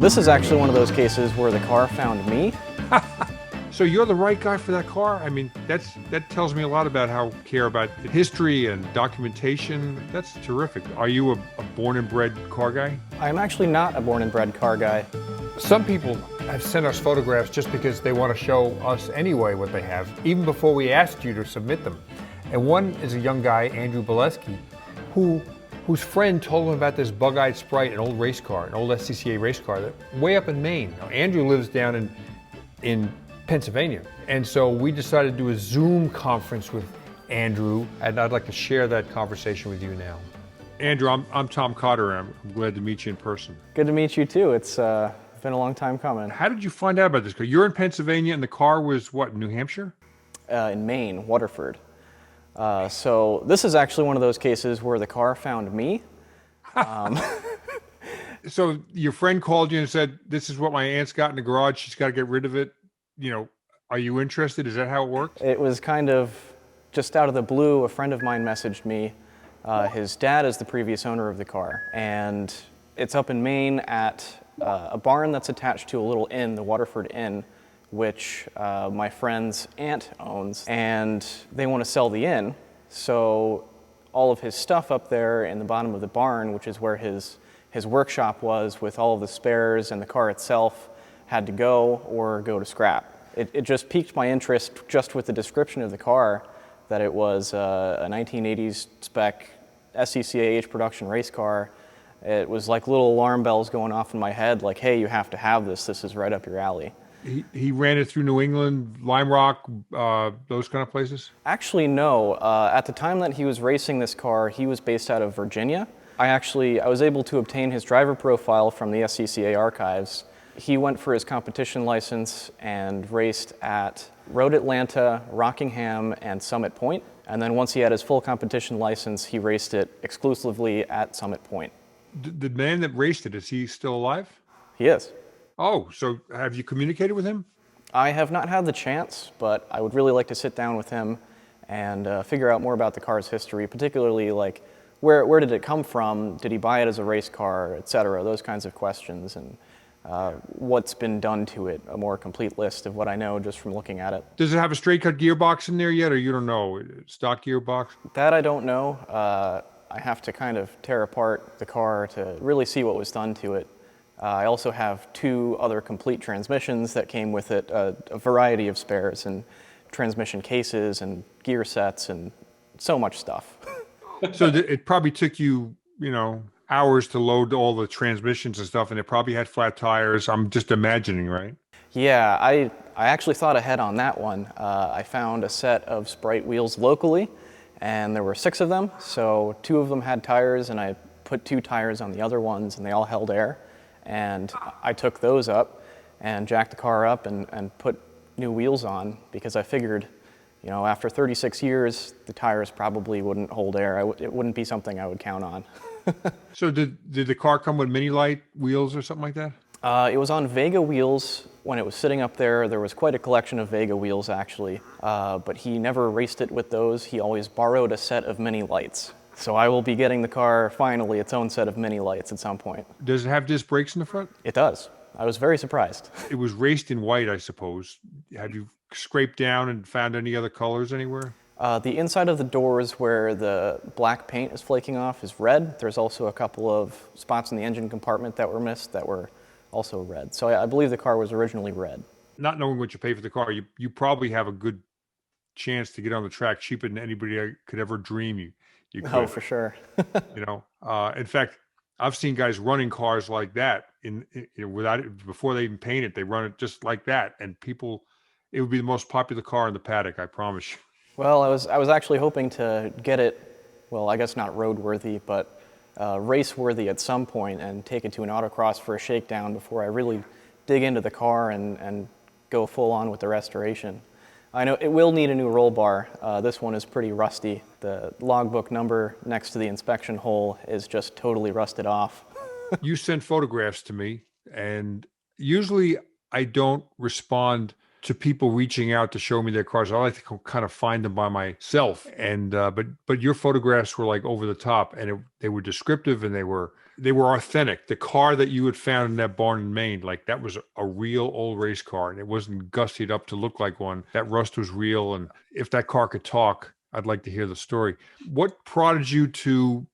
This is actually one of those cases where the car found me. So you're the right guy for that car? I mean, that tells me a lot about how care about the history and documentation. That's terrific. Are you a born and bred car guy? I'm actually not a born and bred car guy. Some people have sent us photographs just because they want to show us anyway what they have, even before we asked you to submit them. And one is a young guy, Andrew Bolasky, whose friend told him about this Bugeye Sprite, an old race car, an old SCCA race car, that way up in Maine. Now, Andrew lives down in Pennsylvania. And so we decided to do a Zoom conference with Andrew, and I'd like to share that conversation with you now. Andrew, I'm Tom Cotter. I'm glad to meet you in person. Good to meet you too. It's been a long time coming. How did you find out about this car? You're in Pennsylvania and the car was what, New Hampshire? In Maine, Waterford. So this is actually one of those cases where the car found me. So your friend called you and said, this is what my aunt's got in the garage. She's got to get rid of it. You know, are you interested? Is that how it worked? It was kind of just out of the blue. A friend of mine messaged me. His dad is the previous owner of the car, and it's up in Maine at a barn that's attached to a little inn, the Waterford Inn, which my friend's aunt owns, and they want to sell the inn. So all of his stuff up there in the bottom of the barn, which is where his workshop was with all of the spares and the car itself, had to go or go to scrap. It just piqued my interest just with the description of the car, that it was a 1980s spec SCCA H production race car. It was like little alarm bells going off in my head, like, hey, you have to have this. This is right up your alley. He ran it through New England, Lime Rock, those kind of places? Actually, no. At the time that he was racing this car, he was based out of Virginia. I was able to obtain his driver profile from the SCCA archives. He went for his competition license and raced at Road Atlanta, Rockingham, and Summit Point. And then once he had his full competition license, he raced it exclusively at Summit Point. The man that raced it, is he still alive? He is. Oh, so have you communicated with him? I have not had the chance, but I would really like to sit down with him and figure out more about the car's history, particularly like where did it come from? Did he buy it as a race car, et cetera? Those kinds of questions, and what's been done to it, a more complete list of what I know just from looking at it. Does it have a straight cut gearbox in there yet, or you don't know? Stock gearbox? That I don't know. I have to kind of tear apart the car to really see what was done to it. I also have 2 other complete transmissions that came with it, a variety of spares and transmission cases and gear sets and so much stuff. So it probably took you, hours to load all the transmissions and stuff, and it probably had flat tires. I'm just imagining, right? Yeah, I actually thought ahead on that one. I found a set of Sprite wheels locally, and there were 6 of them. So 2 of them had tires, and I put 2 tires on the other ones, and they all held air. And I took those up and jacked the car up and put new wheels on, because I figured, after 36 years, the tires probably wouldn't hold air. It wouldn't be something I would count on. So did the car come with mini light wheels or something like that? It was on Vega wheels when it was sitting up there. There was quite a collection of Vega wheels, actually, but he never raced it with those. He always borrowed a set of mini lights. So I will be getting the car, finally, its own set of mini lights at some point. Does it have disc brakes in the front? It does. I was very surprised. It was raced in white, I suppose. Have you scraped down and found any other colors anywhere? The inside of the doors where the black paint is flaking off is red. There's also a couple of spots in the engine compartment that were missed that were also red. So I believe the car was originally red. Not knowing what you pay for the car, you probably have a good chance to get on the track cheaper than anybody could ever dream you could. Oh, for sure. In fact, I've seen guys running cars like that without it, before they even paint it. They run it just like that, and it would be the most popular car in the paddock, I promise you. Well, I was actually hoping to get it, well, I guess not roadworthy, but race-worthy at some point and take it to an autocross for a shakedown before I really dig into the car and go full on with the restoration. I know it will need a new roll bar. This one is pretty rusty. The logbook number next to the inspection hole is just totally rusted off. You sent photographs to me, and usually I don't respond to people reaching out to show me their cars. I like to kind of find them by myself. And but your photographs were like over the top, and they were descriptive, and they were authentic. The car that you had found in that barn in Maine, like that was a real old race car, and it wasn't gussied up to look like one. That rust was real, and if that car could talk, I'd like to hear the story. What prodded you to,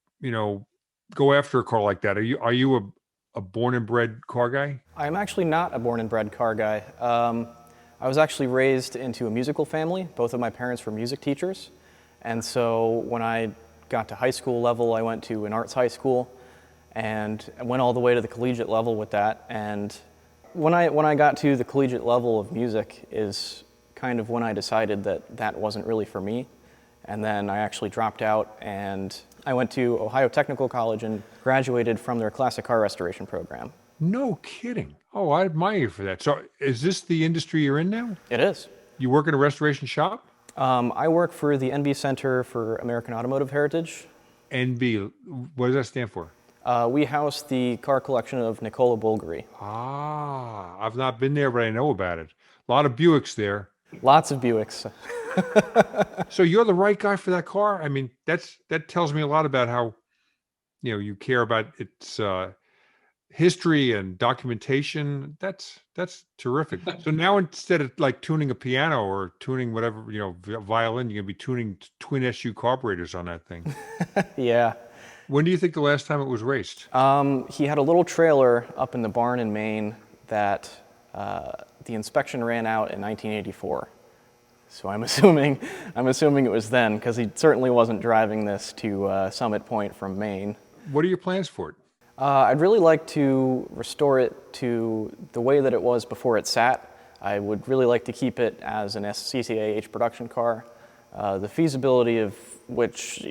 go after a car like that? Are you a born and bred car guy? I'm actually not a born and bred car guy. I was actually raised into a musical family. Both of my parents were music teachers. And so when I got to high school level, I went to an arts high school and went all the way to the collegiate level with that. And when I got to the collegiate level of music is kind of when I decided that that wasn't really for me. And then I actually dropped out and I went to Ohio Technical College and graduated from their classic car restoration program. No kidding. Oh, I admire you for that. So is this the industry you're in now? It is. You work in a restoration shop? I work for the NB Center for American Automotive Heritage. NB, what does that stand for? We house the car collection of Nicola Bulgari. Ah, I've not been there, but I know about it. A lot of Buicks there. Lots of Buicks. So you're the right guy for that car? I mean, that tells me a lot about how, you care about its history and documentation. That's terrific. So now instead of like tuning a piano or tuning whatever, violin, you're gonna be tuning twin SU carburetors on that thing. Yeah. When do you think the last time it was raced? He had a little trailer up in the barn in Maine that the inspection ran out in 1984. So I'm assuming it was then, because he certainly wasn't driving this to Summit Point from Maine. What are your plans for it? I'd really like to restore it to the way that it was before it sat. I would really like to keep it as an SCCA H production car. The feasibility of which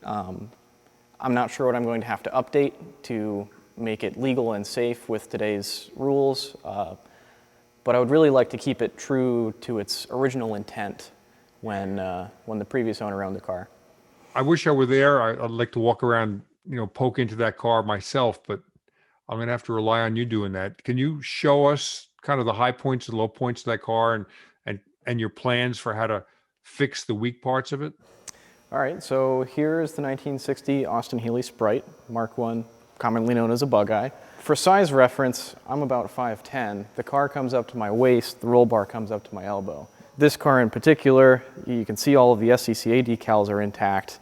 I'm not sure what I'm going to have to update to make it legal and safe with today's rules. But I would really like to keep it true to its original intent when the previous owner owned the car. I wish I were there. I'd like to walk around, poke into that car myself, but I'm going to have to rely on you doing that. Can you show us kind of the high points and low points of that car and your plans for how to fix the weak parts of it? All right, so here's the 1960 Austin-Healey Sprite, Mark I, commonly known as a Bugeye. For size reference, I'm about 5'10". The car comes up to my waist, the roll bar comes up to my elbow. This car in particular, you can see all of the SCCA decals are intact.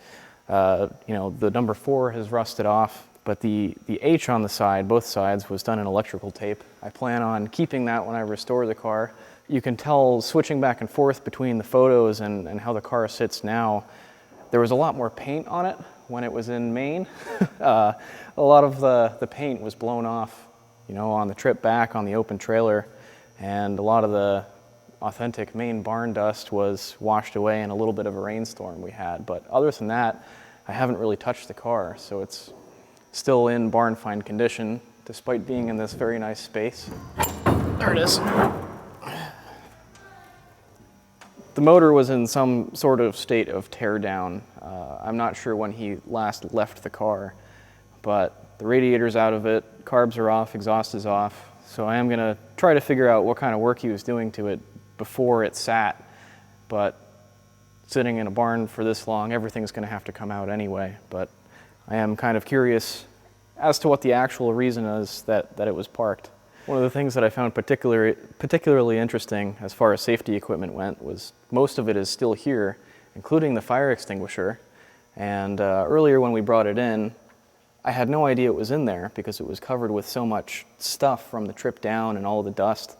The number 4 has rusted off, but the H on the side, both sides, was done in electrical tape. I plan on keeping that when I restore the car. You can tell, switching back and forth between the photos and how the car sits now, there was a lot more paint on it when it was in Maine. A lot of the paint was blown off, on the trip back on the open trailer, and a lot of the authentic Maine barn dust was washed away in a little bit of a rainstorm we had. But other than that, I haven't really touched the car, so it's still in barn find condition, despite being in this very nice space. There it is. The motor was in some sort of state of tear down. I'm not sure when he last left the car, but the radiator's out of it, carbs are off, exhaust is off. So I am gonna try to figure out what kind of work he was doing to it before it sat. But sitting in a barn for this long, everything's gonna have to come out anyway. But I am kind of curious as to what the actual reason is that it was parked. One of the things that I found particularly interesting as far as safety equipment went was most of it is still here, including the fire extinguisher. And earlier when we brought it in, I had no idea it was in there because it was covered with so much stuff from the trip down and all the dust.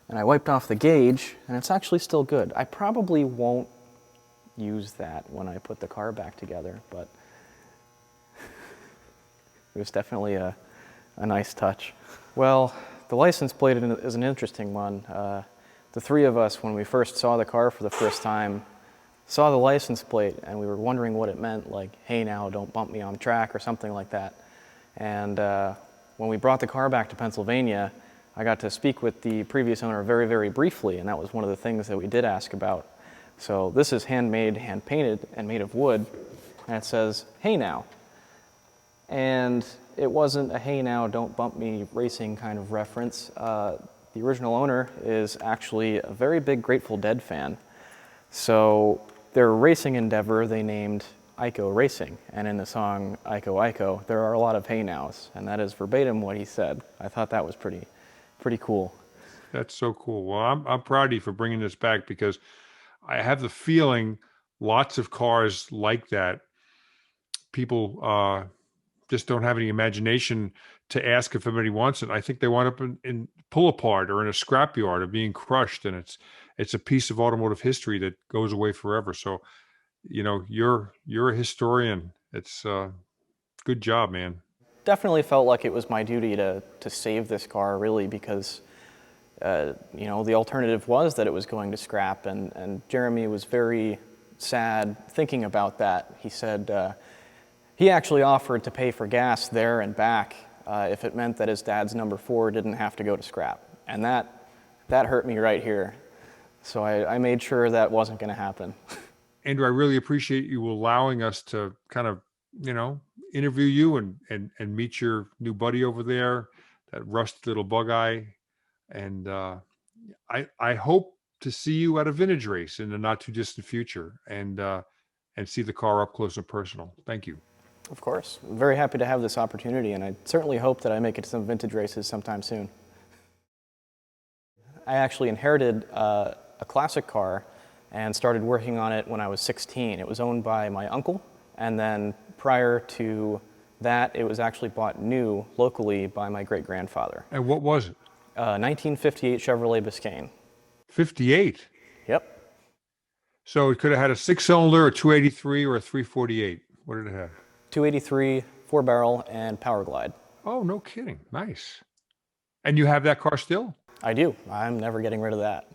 And I wiped off the gauge, and it's actually still good. I probably won't use that when I put the car back together, but it was definitely a nice touch. Well, the license plate is an interesting one. The three of us, when we first saw the car for the first time, saw the license plate and we were wondering what it meant, like, hey now, don't bump me on the track or something like that. And when we brought the car back to Pennsylvania, I got to speak with the previous owner very, very briefly, and that was one of the things that we did ask about. So this is handmade, hand-painted, and made of wood, and it says, hey now. And it wasn't a hey now, don't bump me racing kind of reference. the original owner is actually a very big Grateful Dead fan. So their racing endeavor they named Ico Racing, and in the song Ico Ico, there are a lot of hey nows, and that is verbatim what he said. I thought that was pretty cool. That's so cool. Well, I'm proud of you for bringing this back, because I have the feeling lots of cars like that, people just don't have any imagination to ask if anybody wants it. I think they wind up in pull apart or in a scrapyard or being crushed, and it's a piece of automotive history that goes away forever. So, you know, you're a historian. It's good job, man. Definitely felt like it was my duty to save this car, really, because you know, the alternative was that it was going to scrap, and Jeremy was very sad thinking about that. He said he actually offered to pay for gas there and back if it meant that his dad's number 4 didn't have to go to scrap, and that hurt me right here. So I made sure that wasn't going to happen. Andrew, I really appreciate you allowing us to kind of, you know, interview you and meet your new buddy over there, that rusty little Bugeye. And I hope to see you at a vintage race in the not too distant future, and see the car up close and personal. Thank you. Of course. I'm very happy to have this opportunity, and I certainly hope that I make it to some vintage races sometime soon. I actually inherited a classic car and started working on it when I was 16. It was owned by my uncle, and then prior to that, it was actually bought new locally by my great-grandfather. And what was it? 1958 Chevrolet Biscayne. 58? Yep. So it could have had a 6-cylinder, a 283, or a 348. What did it have? 283, 4-barrel, and Power Glide. Oh, no kidding. Nice. And you have that car still? I do. I'm never getting rid of that.